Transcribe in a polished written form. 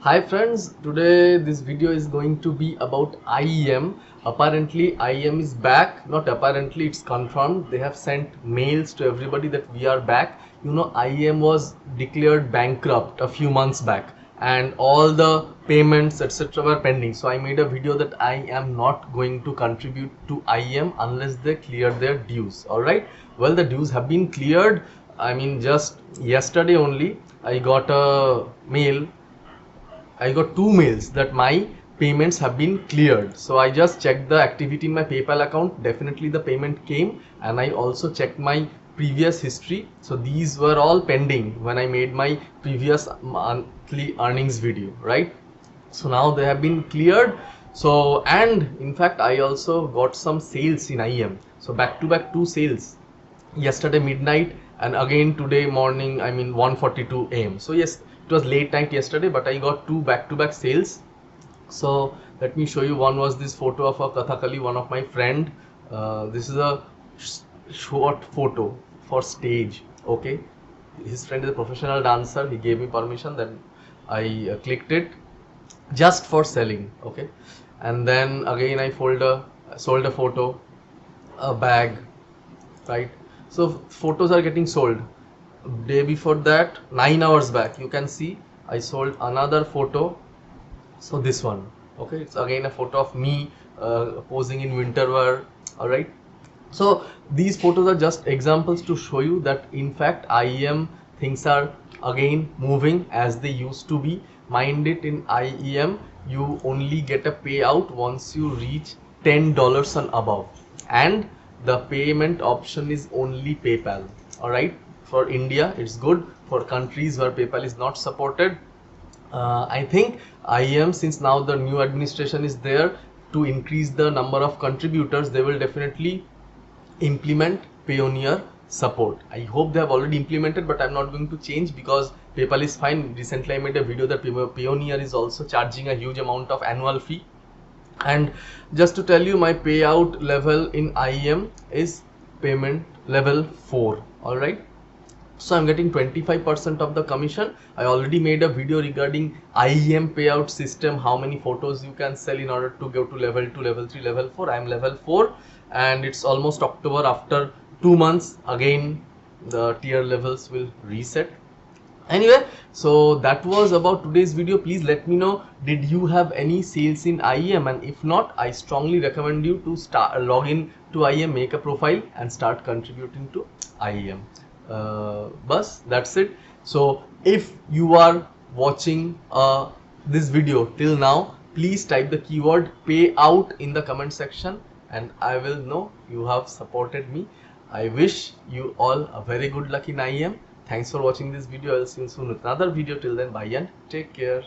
Hi friends, today this video is going to be about EyeEM. Apparently EyeEM is back, not apparently, it's confirmed. They have sent mails to everybody that we are back. You know, EyeEM was declared bankrupt a few months back and all the payments etc were pending. So I made a video that I am not going to contribute to EyeEM unless they clear their dues. Alright, well, the dues have been cleared. I mean, just yesterday only I got a mail. I got two mails that my payments have been cleared. So I just checked the activity in my PayPal account. Definitely the payment came, and I also checked my previous history. So these were all pending when I made my previous monthly earnings video, right? So now they have been cleared. So, and in fact I also got some sales in EyeEM. So back to back two sales, yesterday midnight and again today morning, I mean 1:42 AM. So yes, it was late night yesterday, but I got two back-to-back sales. So let me show you. One was this photo of a Kathakali, one of my friend. This is a short photo for stage. Okay, his friend is a professional dancer. He gave me permission, then I clicked it just for selling. Okay, and then again I sold a photo, a bag, right? So photos are getting sold. Day before that, 9 hours back, you can see I sold another photo. So this one, okay, it's again a photo of me posing in winter wear. All right, so these photos are just examples to show you that in fact EyeEM things are again moving as they used to be. Mind it, in EyeEM you only get a payout once you reach $10 and above, and the payment option is only PayPal. All right, for India it's good. For countries where PayPal is not supported, I think EyeEM, since now the new administration is there, to increase the number of contributors, they will definitely implement payoneer support. I hope they have already implemented, but I'm not going to change because PayPal is fine. Recently I made a video that payoneer is also charging a huge amount of annual fee. And just to tell you, my payout level in EyeEM is payment level 4. all right, so I'm getting 25% of the commission. I already made a video regarding EyeEM payout system, how many photos you can sell in order to go to level 2, level 3, level 4. I'm level 4 and it's almost October. After 2 months again the tier levels will reset. Anyway, so that was about today's video. Please let me know, did you have any sales in EyeEM, and if not, I strongly recommend you to start log in to EyeEM, make a profile and start contributing to EyeEM. Bus, that's it. So if you are watching this video till now, please type the keyword payout in the comment section and I will know you have supported me. I wish you all a very good luck in EyeEM. Thanks for watching this video. I'll see you soon with another video. Till then, bye and take care.